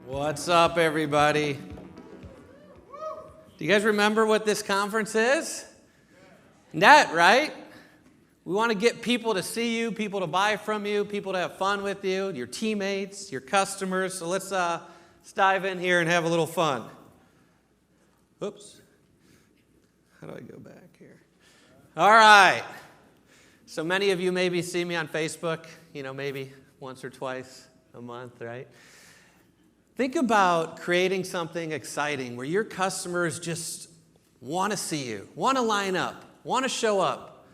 What's up, everybody? Do you guys remember what this conference is? NET, right? We want to get people to see you, people to buy from you, people to have fun with you, your teammates, your customers. So let's dive in here and have a little fun. Oops. How do I go back here? All right. So many of you maybe see me on Facebook, maybe once or twice a month, right? Think about creating something exciting where your customers just want to see you, want to line up, want to show up.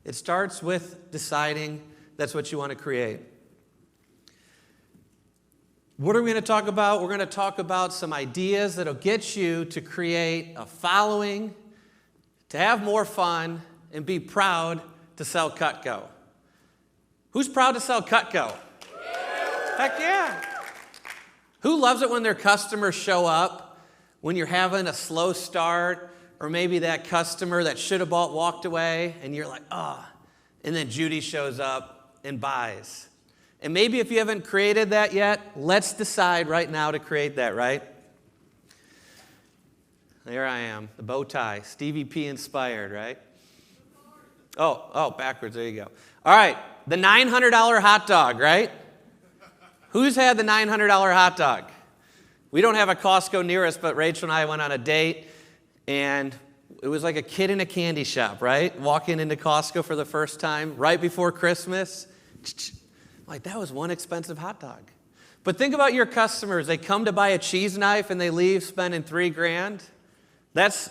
It starts with deciding that's what you want to create. What are we going to talk about? We're going to talk about some ideas that'll get you to create a following, to have more fun, and be proud to sell Cutco. Who's proud to sell Cutco? Heck yeah. Who loves it when their customers show up, when you're having a slow start, or maybe that customer that should have bought walked away, and you're like, and then Judy shows up and buys. And maybe if you haven't created that yet, let's decide right now to create that, right? There I am, the bow tie, Stevie P inspired, right? Oh, backwards, there you go. All right, the $900 hot dog, right? Who's had the $900 hot dog? We don't have a Costco near us, but Rachel and I went on a date, and it was like a kid in a candy shop, right? Walking into Costco for the first time, right before Christmas. Like, that was one expensive hot dog. But think about your customers. They come to buy a cheese knife, and they leave spending $3,000. That's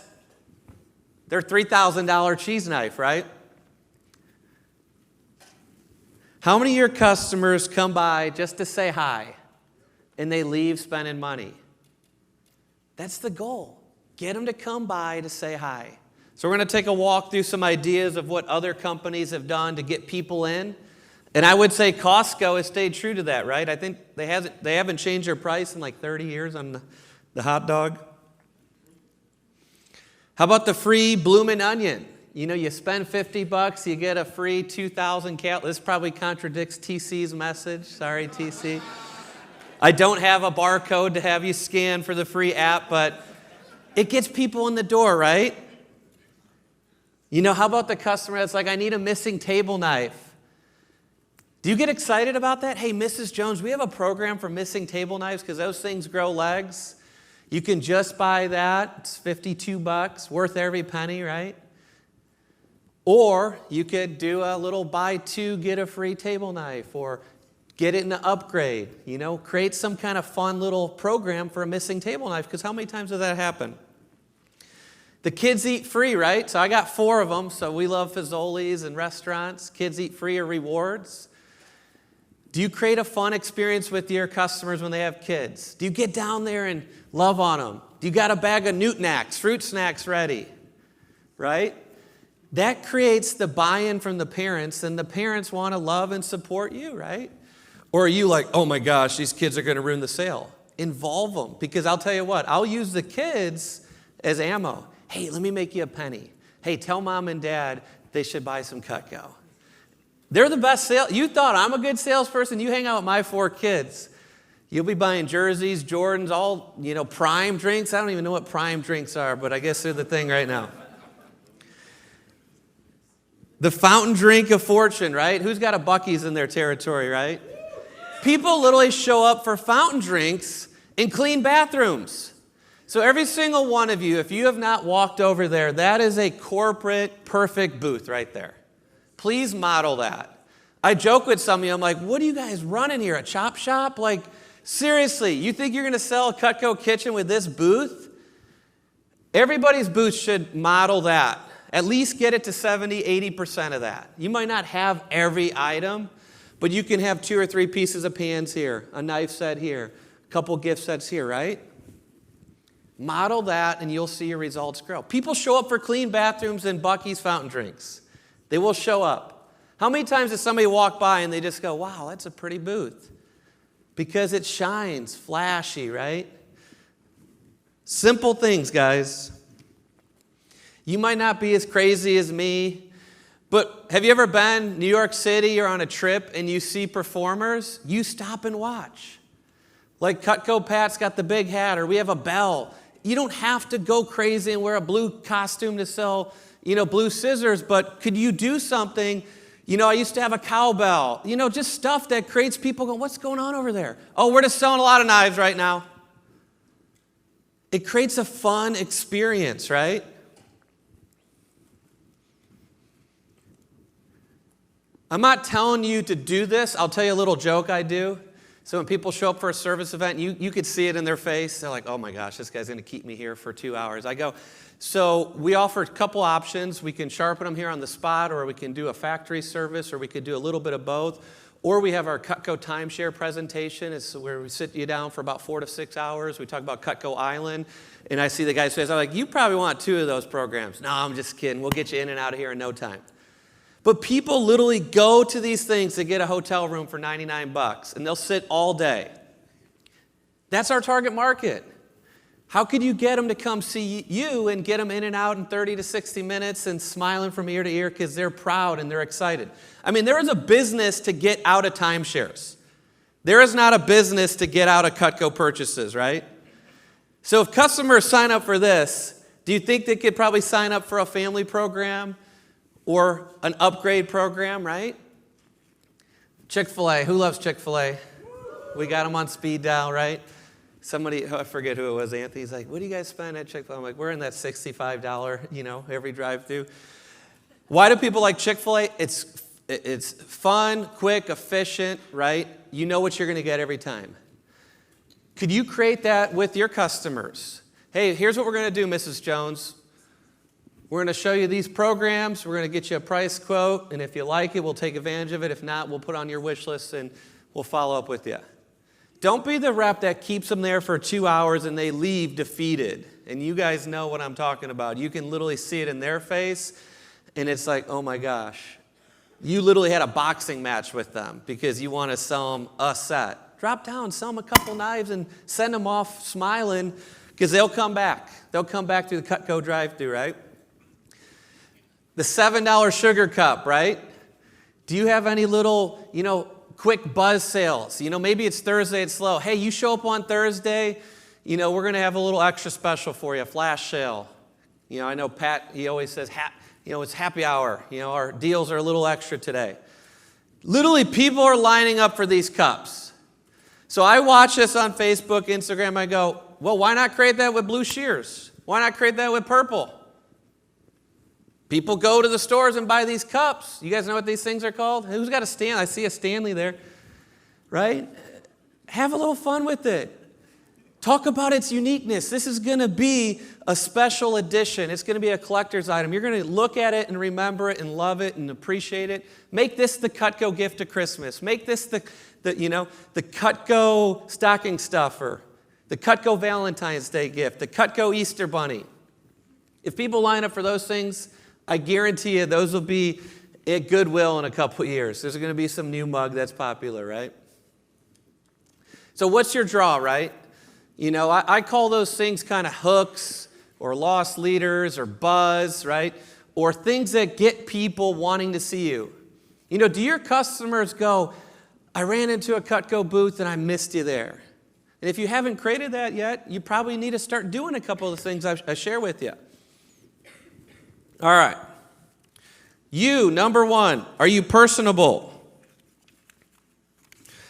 their $3,000 cheese knife, right? How many of your customers come by just to say hi, and they leave spending money? That's the goal. Get them to come by to say hi. So we're going to take a walk through some ideas of what other companies have done to get people in. And I would say Costco has stayed true to that, right? I think they haven't changed their price in like 30 years on the hot dog. How about the free bloomin' onion? You spend $50, you get a free 2,000 calories. This probably contradicts TC's message. Sorry, TC. I don't have a barcode to have you scan for the free app, but it gets people in the door, right? How about the customer that's like, I need a missing table knife? Do you get excited about that? Hey, Mrs. Jones, we have a program for missing table knives because those things grow legs. You can just buy that. It's $52, worth every penny, right? Or you could do a little buy two, get a free table knife, or get it in an upgrade. Create some kind of fun little program for a missing table knife, because how many times does that happen? The kids eat free, right? So I got 4 of them, so we love Fazoli's and restaurants. Kids eat free or rewards. Do you create a fun experience with your customers when they have kids? Do you get down there and love on them? Do you got a bag of Newt-Knacks, fruit snacks ready? Right? That creates the buy-in from the parents, and the parents want to love and support you, right? Or are you like, oh my gosh, these kids are going to ruin the sale? Involve them, because I'll tell you what, I'll use the kids as ammo. Hey, let me make you a penny. Hey, tell mom and dad they should buy some Cutco. They're the best sale. You thought I'm a good salesperson? You hang out with my 4 kids. You'll be buying jerseys, Jordans, all, Prime drinks. I don't even know what Prime drinks are, but I guess they're the thing right now. The fountain drink of fortune, right? Who's got a Buc-ee's in their territory, right? People literally show up for fountain drinks and clean bathrooms. So every single one of you, if you have not walked over there, that is a corporate perfect booth right there. Please model that. I joke with some of you, I'm like, what are you guys running here, a chop shop? Like, seriously, you think you're going to sell a Cutco kitchen with this booth? Everybody's booth should model that. At least get it to 70, 80% of that. You might not have every item, but you can have 2 or 3 pieces of pans here, a knife set here, a couple gift sets here, right? Model that and you'll see your results grow. People show up for clean bathrooms and Buc-ee's fountain drinks. They will show up. How many times does somebody walk by and they just go, wow, that's a pretty booth? Because it shines, flashy, right? Simple things, guys. You might not be as crazy as me, But have you ever been New York City or on a trip and you see performers? You stop and watch. Like Cutco Pat's got the big hat, or we have a bell. You don't have to go crazy and wear a blue costume to sell, blue scissors, but could you do something? I used to have a cowbell, just stuff that creates people going, what's going on over there? Oh, we're just selling a lot of knives right now. It creates a fun experience, right? I'm not telling you to do this. I'll tell you a little joke I do. So when people show up for a service event, you could see it in their face. They're like, oh my gosh, this guy's going to keep me here for 2 hours. I go, so we offer a couple options. We can sharpen them here on the spot, or we can do a factory service, or we could do a little bit of both. Or we have our Cutco timeshare presentation. It's where we sit you down for about 4 to 6 hours. We talk about Cutco Island. And I see the guy's face. I'm like, you probably want 2 of those programs. No, I'm just kidding. We'll get you in and out of here in no time. But people literally go to these things to get a hotel room for $99, and they'll sit all day. That's our target market. How could you get them to come see you and get them in and out in 30 to 60 minutes and smiling from ear to ear because they're proud and they're excited? I mean, there is a business to get out of timeshares. There is not a business to get out of Cutco purchases, right? So if customers sign up for this, do you think they could probably sign up for a family program or an upgrade program, right? Chick-fil-A. Who loves Chick-fil-A? We got them on speed dial, right? Somebody, I forget who it was, Anthony's like, what do you guys spend at Chick-fil-A? I'm like, we're in that $65, every drive-through. Why do people like Chick-fil-A? It's fun, quick, efficient, right? You know what you're going to get every time. Could you create that with your customers? Hey, here's what we're going to do, Mrs. Jones. We're going to show you these programs. We're going to get you a price quote. And if you like it, we'll take advantage of it. If not, we'll put it on your wish list and we'll follow up with you. Don't be the rep that keeps them there for 2 hours and they leave defeated. And you guys know what I'm talking about. You can literally see it in their face. And it's like, oh my gosh. You literally had a boxing match with them because you want to sell them a set. Drop down, sell them a couple knives and send them off smiling because they'll come back. They'll come back through the Cutco drive-thru, right? The $7 sugar cup, right? Do you have any little, quick buzz sales? Maybe it's Thursday, it's slow. Hey, you show up on Thursday, we're going to have a little extra special for you, a flash sale. I know Pat, he always says, it's happy hour. Our deals are a little extra today. Literally, people are lining up for these cups. So I watch this on Facebook, Instagram. I go, well, why not create that with blue shears? Why not create that with purple? People go to the stores and buy these cups. You guys know what these things are called? Who's got a Stanley? I see a Stanley there, right? Have a little fun with it. Talk about its uniqueness. This is going to be a special edition. It's going to be a collector's item. You're going to look at it and remember it and love it and appreciate it. Make this the Cutco gift of Christmas. Make this the Cutco stocking stuffer, the Cutco Valentine's Day gift, the Cutco Easter bunny. If people line up for those things, I guarantee you those will be at Goodwill in a couple years. There's going to be some new mug that's popular, right? So what's your draw, right? I call those things kind of hooks or lost leaders or buzz, right? Or things that get people wanting to see you. Do your customers go, I ran into a Cutco booth and I missed you there? And if you haven't created that yet, you probably need to start doing a couple of the things I share with you. All right. Number 1, are you personable?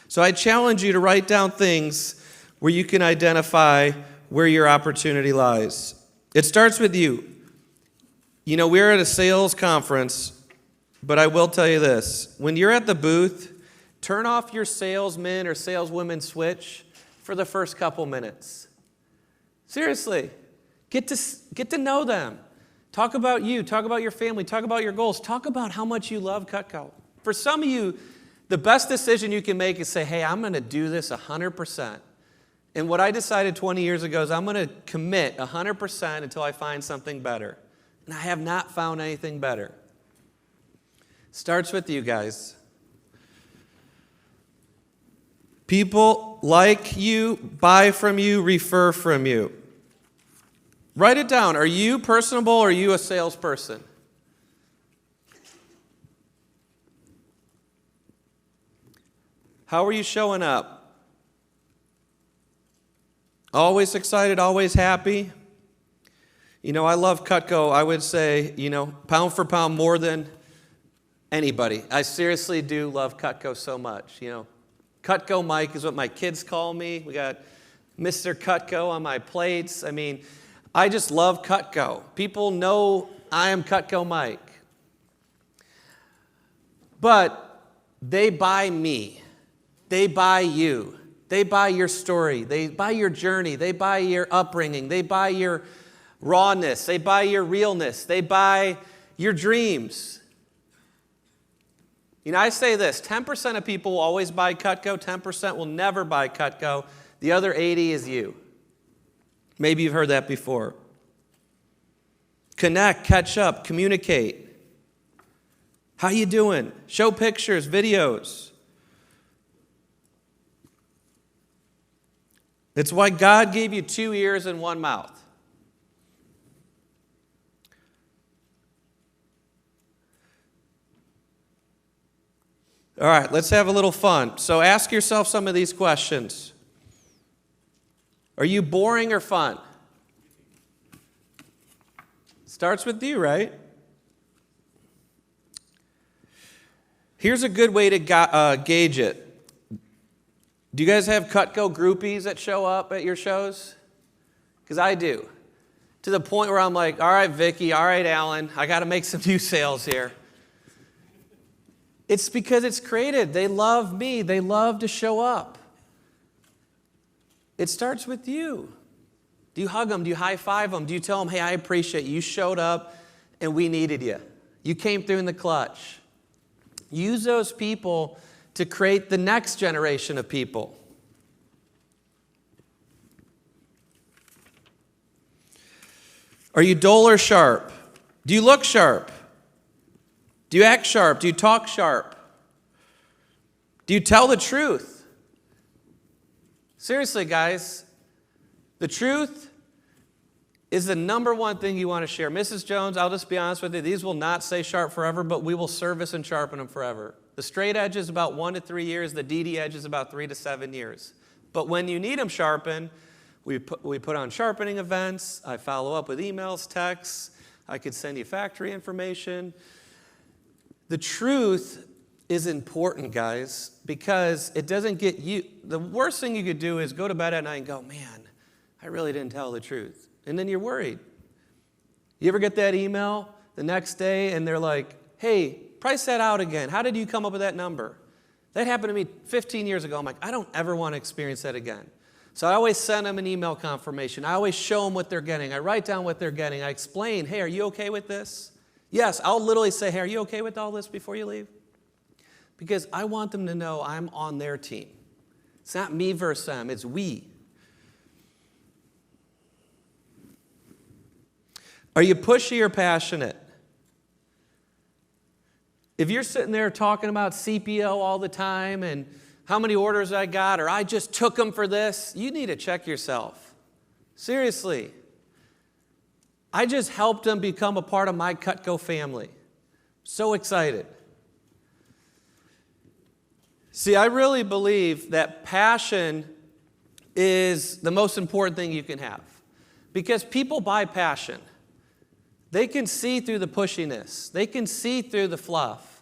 So I challenge you to write down things where you can identify where your opportunity lies. It starts with you. We're at a sales conference, but I will tell you this. When you're at the booth, turn off your salesman or saleswoman switch for the first couple minutes. Seriously, get to know them. Talk about you. Talk about your family. Talk about your goals. Talk about how much you love Cutco. For some of you, the best decision you can make is say, hey, I'm going to do this 100%. And what I decided 20 years ago is I'm going to commit 100% until I find something better. And I have not found anything better. Starts with you guys. People like you, buy from you, refer from you. Write it down. Are you personable or are you a salesperson? How are you showing up? Always excited, always happy? I love Cutco. I would say, pound for pound more than anybody. I seriously do love Cutco so much. Cutco Mike is what my kids call me. We got Mr. Cutco on my plates. I just love Cutco. People know I am Cutco Mike. But they buy me. They buy you. They buy your story. They buy your journey. They buy your upbringing. They buy your rawness. They buy your realness. They buy your dreams. I say this, 10% of people will always buy Cutco, 10% will never buy Cutco. The other 80 is you. Maybe you've heard that before. Connect, catch up, communicate. How you doing? Show pictures, videos. It's why God gave you 2 ears and 1 mouth. All right, let's have a little fun. So ask yourself some of these questions. Are you boring or fun? Starts with you, right? Here's a good way to gauge it. Do you guys have Cutco groupies that show up at your shows? Because I do. To the point where I'm like, all right, Vicki, all right, Alan, I got to make some new sales here. It's because it's created. They love me. They love to show up. It starts with you. Do you hug them? Do you high five them? Do you tell them, hey, I appreciate you. You showed up and we needed you. You came through in the clutch. Use those people to create the next generation of people. Are you dull or sharp? Do you look sharp? Do you act sharp? Do you talk sharp? Do you tell the truth? Seriously, guys, the truth is the number one thing you want to share. Mrs. Jones, I'll just be honest with you, these will not stay sharp forever, but we will service and sharpen them forever. The straight edge is about 1 to 3 years. The DD edge is about 3 to 7 years. But when you need them sharpened, we put on sharpening events. I follow up with emails, texts. I could send you factory information. The truth is important, guys, because it doesn't get you. The worst thing you could do is go to bed at night and go, man, I really didn't tell the truth. And then you're worried. You ever get that email the next day and they're like, hey, price that out again. How did you come up with that number? That happened to me 15 years ago. I'm like, I don't ever want to experience that again. So I always send them an email confirmation. I always show them what they're getting. I write down what they're getting. I explain, hey, are you okay with this? Yes, I'll literally say, hey, are you okay with all this before you leave? Because I want them to know I'm on their team. It's not me versus them, it's we. Are you pushy or passionate? If you're sitting there talking about CPO all the time and how many orders I got or I just took them for this, you need to check yourself. Seriously. I just helped them become a part of my Cutco family. So excited. See, I really believe that passion is the most important thing you can have. Because people buy passion. They can see through the pushiness. They can see through the fluff.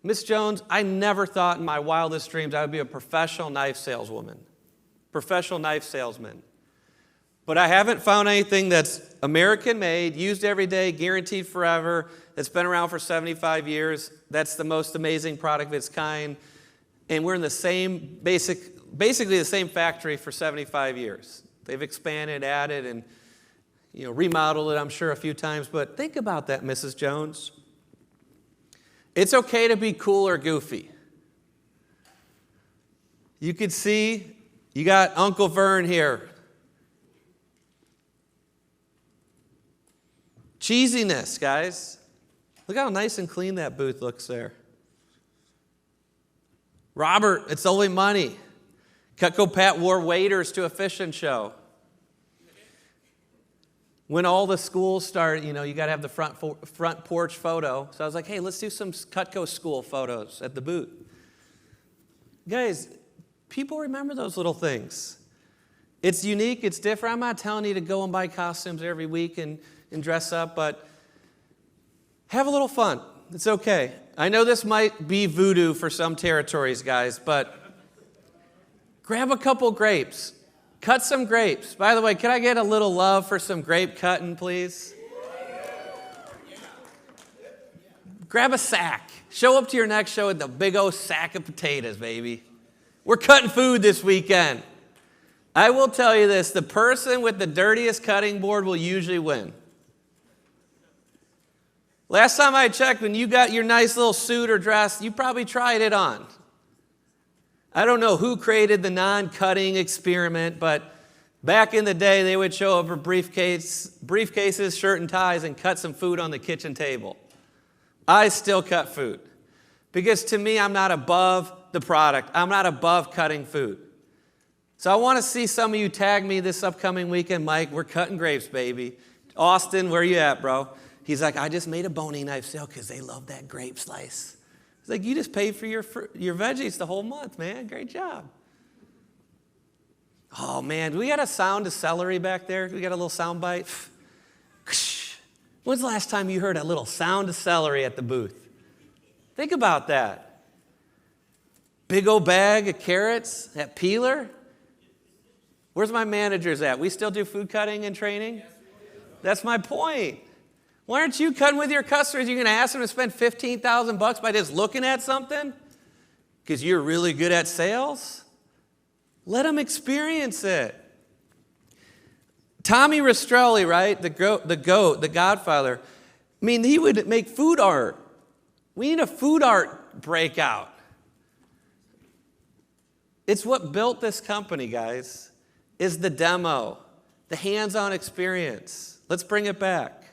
Miss Jones, I never thought in my wildest dreams I would be a professional knife saleswoman. Professional knife salesman. But I haven't found anything that's American-made, used every day, guaranteed forever, that's been around for 75 years. That's the most amazing product of its kind. And we're in the same, basically the same factory for 75 years. They've expanded, added, and remodeled it, I'm sure, a few times. But think about that, Mrs. Jones. It's okay to be cool or goofy. You could see, you got Uncle Vern here. Cheesiness, guys. Look how nice and clean that booth looks there. Robert, it's only money. Cutco Pat wore waiters to a fishing show. When all the schools start, you got to have the front porch photo. So I was like, hey, let's do some Cutco school photos at the booth. Guys, people remember those little things. It's unique, it's different. I'm not telling you to go and buy costumes every week and dress up, but have a little fun. It's okay. I know this might be voodoo for some territories, guys, but grab a couple grapes. Cut some grapes. By the way, can I get a little love for some grape cutting, please? Grab a sack. Show up to your next show with a big old sack of potatoes, baby. We're cutting food this weekend. I will tell you this, the person with the dirtiest cutting board will usually win. Last time I checked, when you got your nice little suit or dress, you probably tried it on. I don't know who created the non-cutting experiment, but back in the day, they would show up with briefcases, shirt and ties, and cut some food on the kitchen table. I still cut food because to me, I'm not above the product. I'm not above cutting food. So I want to see some of you tag me this upcoming weekend. Mike, we're cutting grapes, baby. Austin, where you at, bro? He's like, I just made a boning knife sale because they love that grape slice. It's like, you just paid for your veggies the whole month, man. Great job. Oh, man, we got a sound of celery back there. We got a little sound bite. When's the last time you heard a little sound of celery at the booth? Think about that. Big old bag of carrots, that peeler. Where's my managers at? We still do food cutting and training? That's my point. Why aren't you cutting with your customers? You're going to ask them to spend $15,000 by just looking at something? Because you're really good at sales? Let them experience it. Tommy Rastrelli, right? The GOAT, the Godfather. I mean, he would make food art. We need a food art breakout. It's what built this company, guys, is the demo, the hands-on experience. Let's bring it back.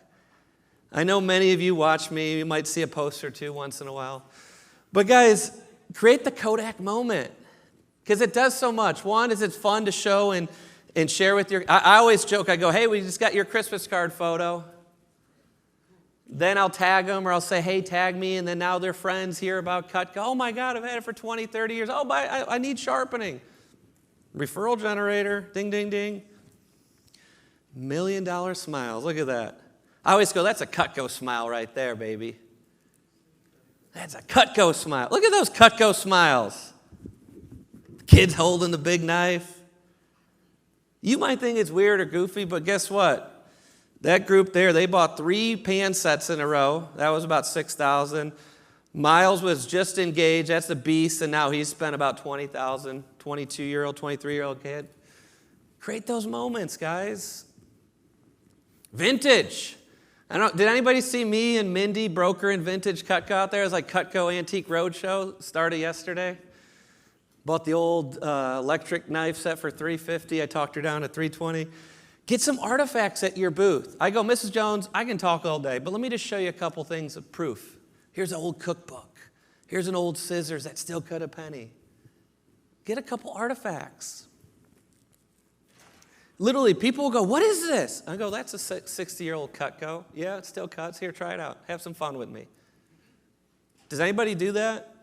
I know many of you watch me. You might see a post or two once in a while. But guys, create the Kodak moment because it does so much. One is it's fun to show and share with your... I always joke. I go, hey, we just got your Christmas card photo. Then I'll tag them or I'll say, hey, tag me. And then now their friends hear about Cutco. Oh, my God, I've had it for 20, 30 years. Oh, I need sharpening. Referral generator. Ding, ding, ding. $1 million smiles. Look at that. I always go, that's a Cutco smile right there, baby. That's a Cutco smile. Look at those Cutco smiles. Kids holding the big knife. You might think it's weird or goofy, but guess what? That group there, they bought 3 pan sets in a row. That was about $6,000. Miles was just engaged. That's a beast, and now he's spent about $20,000. 22-year-old, 23-year-old kid. Create those moments, guys. Vintage. Did anybody see me and Mindy, broker in Vintage Cutco out there? It was like Cutco Antique Roadshow. Started yesterday. Bought the old electric knife set for $350. I talked her down to $320. Get some artifacts at your booth. I go, Mrs. Jones, I can talk all day, but let me just show you a couple things of proof. Here's an old cookbook. Here's an old scissors that still cut a penny. Get a couple artifacts. Literally, people will go, what is this? I go, that's a 60-year-old Cutco. Yeah, it still cuts. Here, try it out. Have some fun with me. Does anybody do that?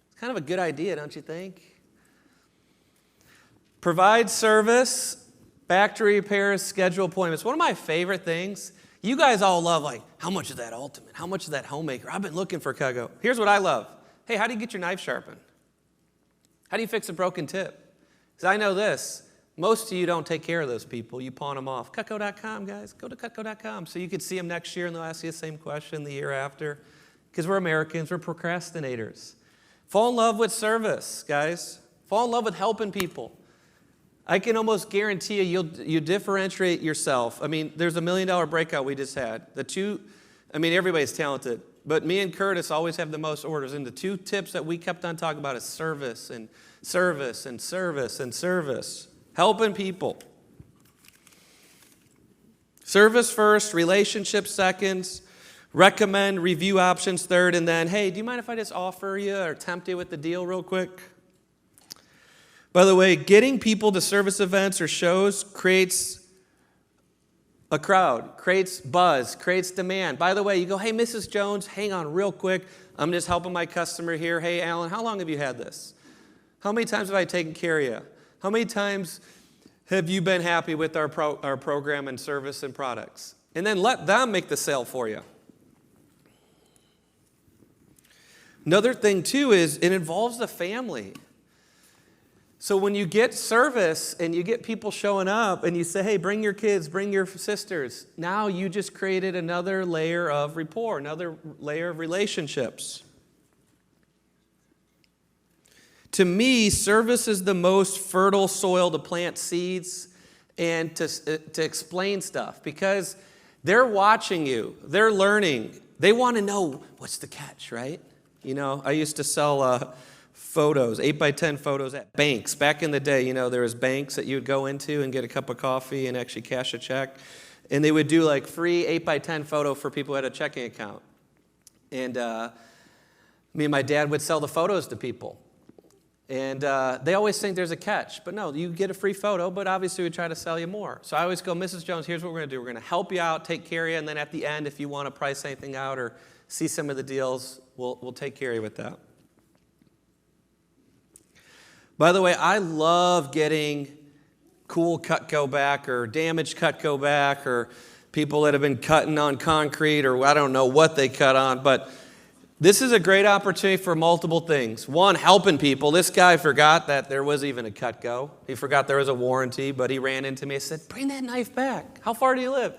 It's kind of a good idea, don't you think? Provide service, factory repairs, schedule appointments. One of my favorite things, you guys all love, like, how much is that Ultimate? How much is that Homemaker? I've been looking for Cutco. Here's what I love. Hey, how do you get your knife sharpened? How do you fix a broken tip? Because I know this. Most of you don't take care of those people. You pawn them off. Cutco.com, guys. Go to Cutco.com so you can see them next year and they'll ask you the same question the year after. Because we're Americans. We're procrastinators. Fall in love with service, guys. Fall in love with helping people. I can almost guarantee you differentiate yourself. I mean, there's $1 million breakout we just had. Everybody's talented. But me and Curtis always have the most orders. And the 2 tips that we kept on talking about is service and service and service and service. Helping people. Service first, relationship seconds, recommend, review options third, and then, hey, do you mind if I just offer you or tempt you with the deal real quick? By the way, getting people to service events or shows creates a crowd, creates buzz, creates demand. By the way, you go, hey, Mrs. Jones, hang on real quick. I'm just helping my customer here. Hey, Alan, how long have you had this? How many times have I taken care of you? How many times have you been happy with our program and service and products? And then let them make the sale for you. Another thing, too, is it involves the family. So when you get service and you get people showing up and you say, hey, bring your kids, bring your sisters, now you just created another layer of rapport, another layer of relationships. To me, service is the most fertile soil to plant seeds and to explain stuff, because they're watching you, they're learning, they want to know what's the catch, right? You know, I used to sell photos, 8x10 photos at banks. Back in the day, you know, there was banks that you would go into and get a cup of coffee and actually cash a check. And they would do like free 8x10 photo for people who had a checking account. And me and my dad would sell the photos to people. And they always think there's a catch. But no, you get a free photo, but obviously we try to sell you more. So I always go, Mrs. Jones, here's what we're going to do. We're going to help you out, take care of you, and then at the end, if you want to price anything out or see some of the deals, we'll take care of you with that. By the way, I love getting cool Cutco back or damaged Cutco back or people that have been cutting on concrete or I don't know what they cut on, but this is a great opportunity for multiple things. One, helping people. This guy forgot that there was even a Cutco. He forgot there was a warranty, but he ran into me and said, bring that knife back. How far do you live?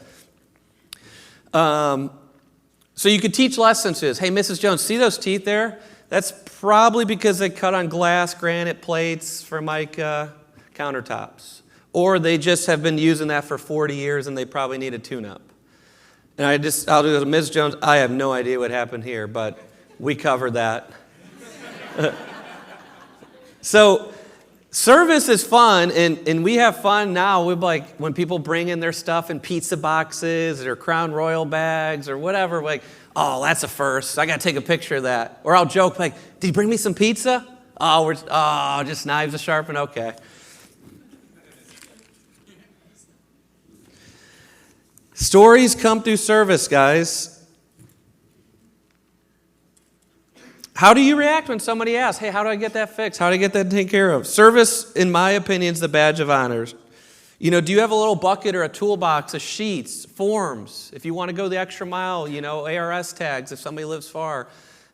So you could teach lessons to this. Hey, Mrs. Jones, see those teeth there? That's probably because they cut on glass, granite plates for mica countertops. Or they just have been using that for 40 years and they probably need a tune-up. And I'll do Ms. Jones, I have no idea what happened here, but we covered that. So service is fun, and we have fun now with like when people bring in their stuff in pizza boxes or Crown Royal bags or whatever, like, oh, that's a first. I got to take a picture of that. Or I'll joke like, did you bring me some pizza? Oh, just knives to sharpen? Okay. Stories come through service, guys. How do you react when somebody asks, hey, how do I get that fixed? How do I get that taken care of? Service, in my opinion, is the badge of honor. You know, do you have a little bucket or a toolbox of sheets, forms? If you want to go the extra mile, you know, ARS tags if somebody lives far.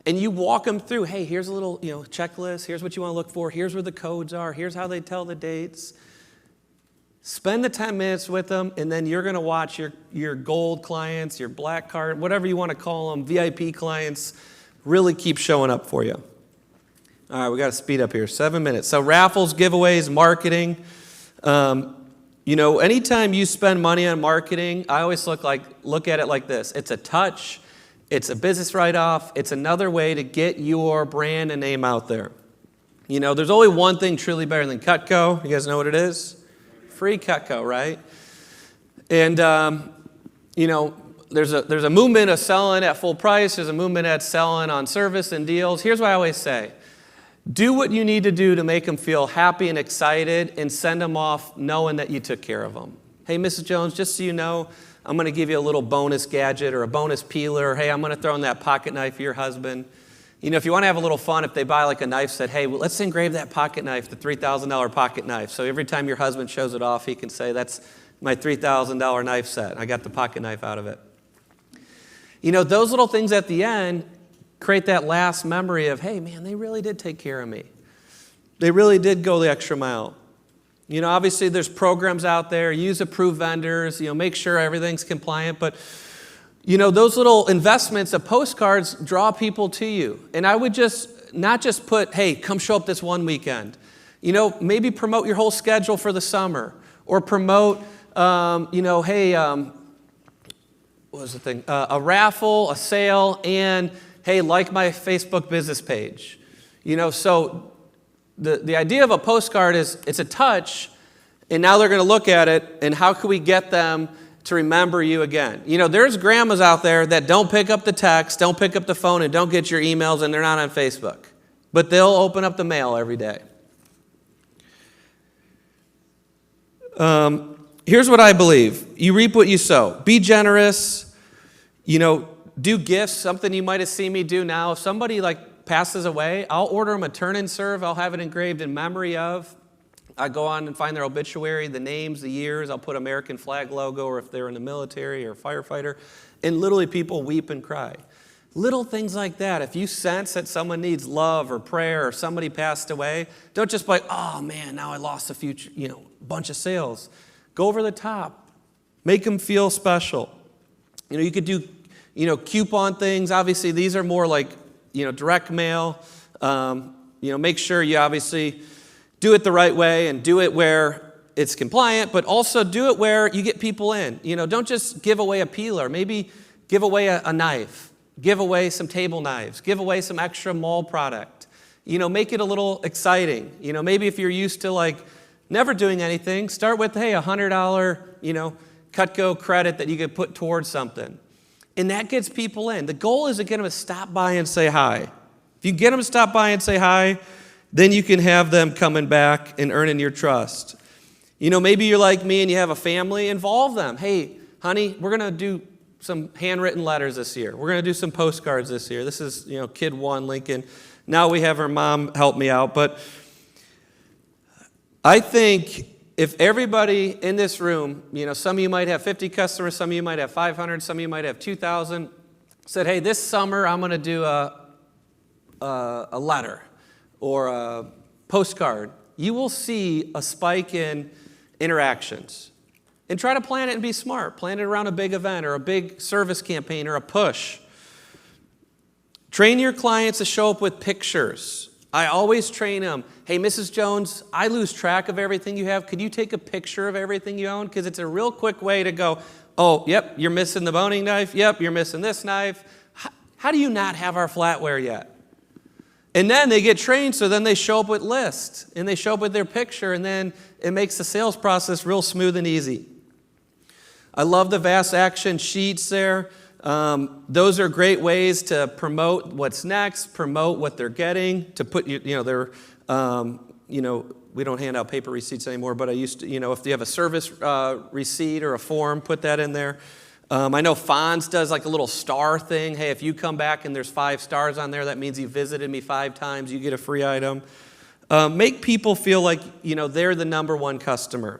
And you walk them through, hey, here's a little, you know, checklist. Here's what you want to look for. Here's where the codes are. Here's how they tell the dates. Spend the 10 minutes with them, and then you're going to watch your gold clients, your black card, whatever you want to call them, VIP clients, really keep showing up for you. All right, we got to speed up here. 7 minutes. So raffles, giveaways, marketing. You know, anytime you spend money on marketing, I always look at it like this. It's a touch. It's a business write-off. It's another way to get your brand and name out there. You know, there's only one thing truly better than Cutco. You guys know what it is? Free Cutco, right? And, you know, there's a movement of selling at full price. There's a movement at selling on service and deals. Here's what I always say. Do what you need to do to make them feel happy and excited and send them off knowing that you took care of them. Hey, Mrs. Jones, just so you know, I'm going to give you a little bonus gadget or a bonus peeler. Hey, I'm going to throw in that pocket knife for your husband. You know, if you want to have a little fun, if they buy like a knife set, hey, well, let's engrave that pocket knife, the $3,000 pocket knife. So every time your husband shows it off, he can say, that's my $3,000 knife set. I got the pocket knife out of it. You know, those little things at the end create that last memory of, hey, man, they really did take care of me. They really did go the extra mile. You know, obviously there's programs out there. Use approved vendors. You know, make sure everything's compliant. But, you know, those little investments of postcards draw people to you. And I would not just put, hey, come show up this one weekend. You know, maybe promote your whole schedule for the summer. Or promote, you know, hey, what was the thing? A raffle, a sale, and hey, like my Facebook business page. You know, so the idea of a postcard is it's a touch, and now they're going to look at it, and how can we get them to remember you again? You know, there's grandmas out there that don't pick up the text, don't pick up the phone, and don't get your emails, and they're not on Facebook. But they'll open up the mail every day. Here's what I believe. You reap what you sow. Be generous. You know, do gifts, something you might have seen me do now. If somebody like passes away, I'll order them a turn-in serve. I'll have it engraved in memory of. I go on and find their obituary, the names, the years. I'll put American flag logo, or if they're in the military or a firefighter. And literally people weep and cry. Little things like that. If you sense that someone needs love or prayer or somebody passed away, don't just be like, oh man, now I lost a few, bunch of sales. Go over the top. Make them feel special. You could do, coupon things. Obviously, these are more like, direct mail. Make sure you obviously do it the right way and do it where it's compliant, but also do it where you get people in. Don't just give away a peeler. Maybe give away a knife. Give away some table knives. Give away some extra mall product. Make it a little exciting. Maybe if you're used to never doing anything, start with, hey, $100, Cutco credit that you could put towards something. And that gets people in. The goal is to get them to stop by and say hi. If you get them to stop by and say hi, then you can have them coming back and earning your trust. Maybe you're like me and you have a family, involve them. Hey, honey, we're going to do some handwritten letters this year. We're going to do some postcards this year. This is, kid one, Lincoln. Now we have her mom help me out. But I think if everybody in this room, some of you might have 50 customers, some of you might have 500, some of you might have 2,000, said, hey, this summer I'm going to do a letter or a postcard, you will see a spike in interactions. And try to plan it and be smart. Plan it around a big event or a big service campaign or a push. Train your clients to show up with pictures. I always train them. Hey, Mrs. Jones, I lose track of everything you have. Could you take a picture of everything you own? Because it's a real quick way to go, oh, yep, you're missing the boning knife. Yep, you're missing this knife. How do you not have our flatware yet? And then they get trained, so then they show up with lists, and they show up with their picture, and then it makes the sales process real smooth and easy. I love the vast action sheets there. Those are great ways to promote what's next, promote what they're getting, to put, we don't hand out paper receipts anymore, but I used to, if you have a service receipt or a form, put that in there. I know Fonz does like a little star thing. Hey, if you come back and there's 5 stars on there, that means you visited me 5 times, you get a free item. Make people feel like, they're the number one customer.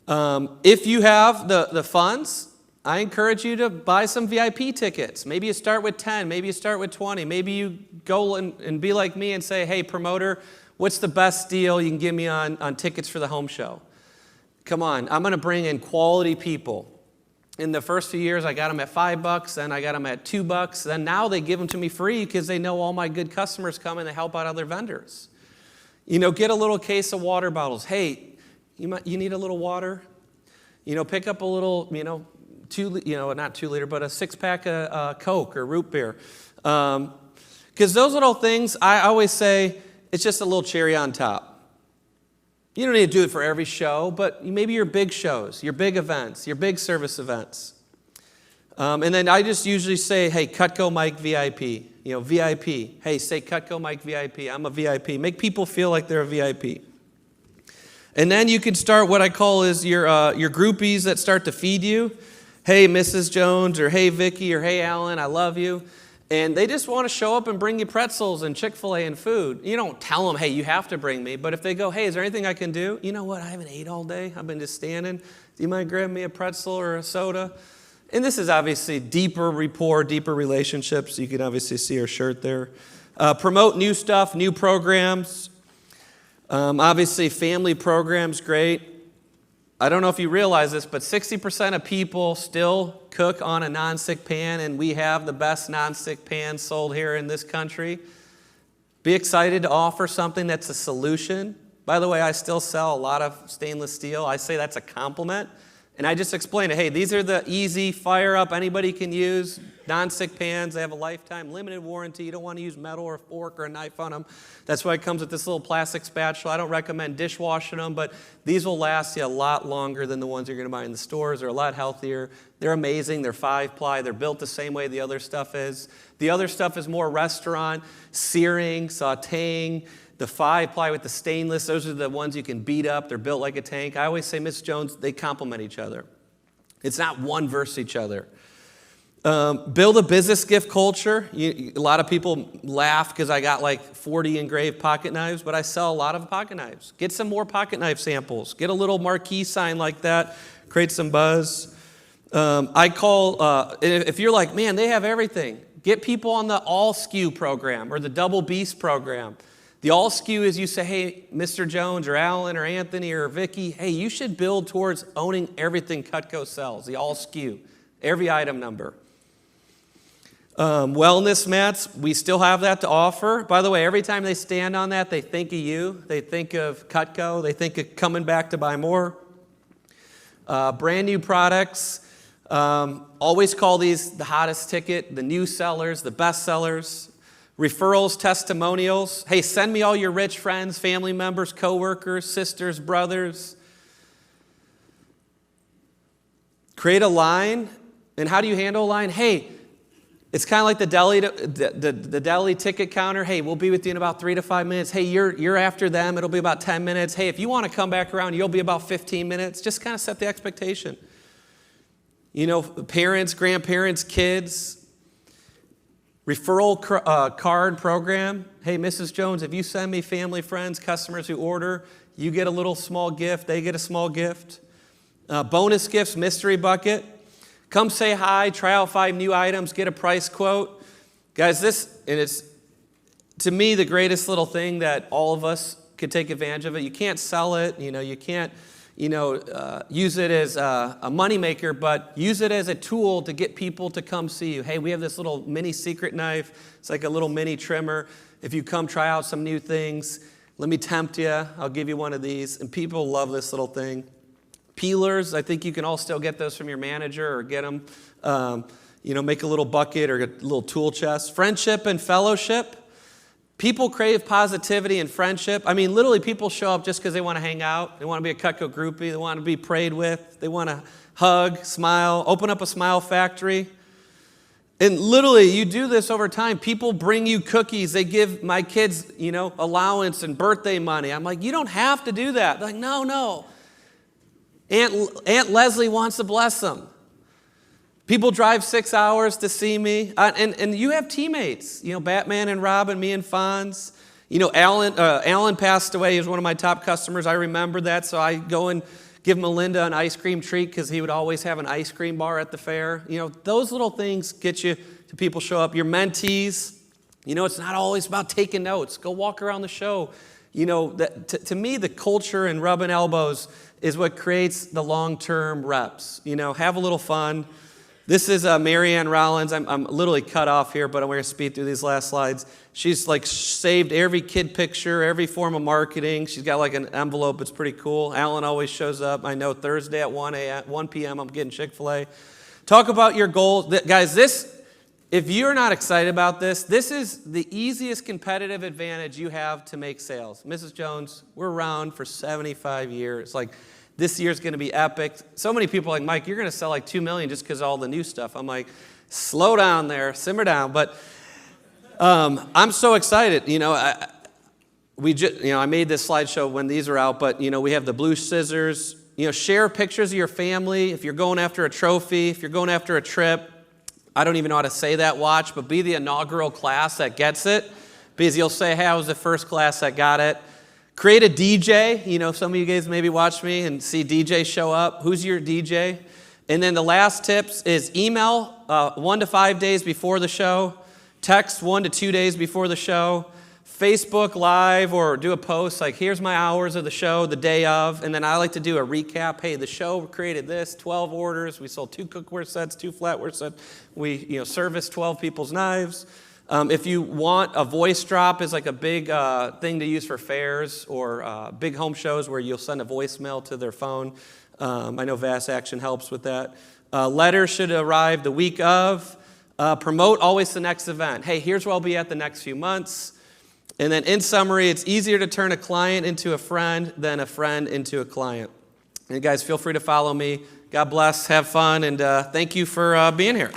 If you have the funds, I encourage you to buy some VIP tickets. Maybe you start with 10, maybe you start with 20. Maybe you go and be like me and say, hey, promoter, what's the best deal you can give me on tickets for the home show? Come on, I'm going to bring in quality people. In the first few years, I got them at $5, then I got them at $2. Then now they give them to me free because they know all my good customers come and they help out other vendors. Get a little case of water bottles. Hey, you need a little water? Pick up a little, not 2 liter, but a 6-pack of Coke or root beer. Because those little things, I always say, it's just a little cherry on top. You don't need to do it for every show, but maybe your big shows, your big events, your big service events. And then I just usually say, hey, Cutco Mike VIP. VIP. Hey, say Cutco Mike VIP. I'm a VIP. Make people feel like they're a VIP. And then you can start what I call is your groupies that start to feed you. Hey, Mrs. Jones, or hey, Vicki, or hey, Alan, I love you. And they just want to show up and bring you pretzels and Chick-fil-A and food. You don't tell them, hey, you have to bring me. But if they go, hey, is there anything I can do? You know what? I haven't ate all day. I've been just standing. Do you mind grabbing me a pretzel or a soda? And this is obviously deeper rapport, deeper relationships. You can obviously see her shirt there. Promote new stuff, new programs. Obviously, family programs, great. I don't know if you realize this, but 60% of people still cook on a nonstick pan, and we have the best nonstick pan sold here in this country. Be excited to offer something that's a solution. By the way, I still sell a lot of stainless steel. I say that's a compliment. And I just explain it. Hey, these are the easy, fire up, anybody can use nonstick pans. They have a lifetime limited warranty. You don't want to use metal or a fork or a knife on them. That's why it comes with this little plastic spatula. I don't recommend dishwashing them, but these will last you a lot longer than the ones you're going to buy in the stores. They're a lot healthier. They're amazing. They're 5-ply. They're built the same way the other stuff is. The other stuff is more restaurant, searing, sauteing. The 5-ply with the stainless, those are the ones you can beat up. They're built like a tank. I always say, Miss Jones, they complement each other. It's not one versus each other. Build a business gift culture. A lot of people laugh because I got like 40 engraved pocket knives, but I sell a lot of pocket knives. Get some more pocket knife samples. Get a little marquee sign like that. Create some buzz. If you're like, man, they have everything, get people on the all SKU program or the double beast program. The all SKU is you say, hey, Mr. Jones or Alan or Anthony or Vicky, hey, you should build towards owning everything Cutco sells, the all SKU, every item number. Wellness mats, we still have that to offer. By the way, every time they stand on that, they think of you. They think of Cutco. They think of coming back to buy more. Brand new products. Always call these the hottest ticket, the new sellers, the best sellers. Referrals, testimonials. Hey, send me all your rich friends, family members, coworkers, sisters, brothers. Create a line. And how do you handle a line? Hey, it's kind of like the deli ticket counter. Hey, we'll be with you in about 3 to 5 minutes. Hey, you're after them. It'll be about 10 minutes. Hey, if you want to come back around, you'll be about 15 minutes. Just kind of set the expectation. You know, parents, grandparents, kids. Referral card program. Hey, Mrs. Jones, if you send me family, friends, customers who order, you get a little small gift. They get a small gift. Bonus gifts, mystery bucket. Come say hi, try out 5 new items, get a price quote. Guys, it's, to me, the greatest little thing that all of us could take advantage of it. You can't sell it, you can't, use it as a moneymaker, but use it as a tool to get people to come see you. Hey, we have this little mini secret knife. It's like a little mini trimmer. If you come try out some new things, let me tempt you. I'll give you one of these. And people love this little thing. Peelers, I think you can all still get those from your manager or get them, make a little bucket or a little tool chest. Friendship and fellowship. People crave positivity and friendship. I mean, literally people show up just because they want to hang out. They want to be a Cutco groupie. They want to be prayed with. They want to hug, smile, open up a smile factory. And literally, you do this over time. People bring you cookies. They give my kids, allowance and birthday money. I'm like, you don't have to do that. They're like, no. Aunt Leslie wants to bless them. People drive 6 hours to see me. And you have teammates. Batman and Robin, me and Fonz. Alan passed away. He was one of my top customers. I remember that. So I go and give Melinda an ice cream treat because he would always have an ice cream bar at the fair. Those little things get you to people show up. Your mentees. It's not always about taking notes. Go walk around the show. To me, the culture and rubbing elbows is what creates the long-term reps. Have a little fun. This is Marianne Rollins. I'm literally cut off here, but I'm going to speed through these last slides. She's saved every kid picture, every form of marketing. She's got an envelope. It's pretty cool. Alan always shows up. I know Thursday at 1 p.m. I'm getting Chick-fil-A. Talk about your goals. Guys, if you're not excited about this is the easiest competitive advantage you have to make sales. Mrs. Jones, we're around for 75 years. This year's going to be epic. So many people are like, Mike, you're going to sell $2 million just because of all the new stuff. I'm like, slow down there, simmer down. But I'm so excited. I made this slideshow when these are out, but we have the blue scissors. Share pictures of your family. If you're going after a trophy, if you're going after a trip, I don't even know how to say that watch, but be the inaugural class that gets it, because you'll say, hey, I was the first class that got it. Create a DJ. Some of you guys maybe watch me and see DJ show up. Who's your DJ? And then the last tips is email 1 to 5 days before the show, text 1 to 2 days before the show, Facebook Live or do a post like, here's my hours of the show the day of, and then I like to do a recap. Hey, the show created this, 12 orders. We sold 2 cookware sets, 2 flatware sets. We serviced 12 people's knives. If you want, a voice drop is a big thing to use for fairs or big home shows where you'll send a voicemail to their phone. I know Vast Action helps with that. Letters should arrive the week of. Promote always the next event. Hey, here's where I'll be at the next few months. And then in summary, it's easier to turn a client into a friend than a friend into a client. And guys, feel free to follow me. God bless, have fun, and thank you for being here.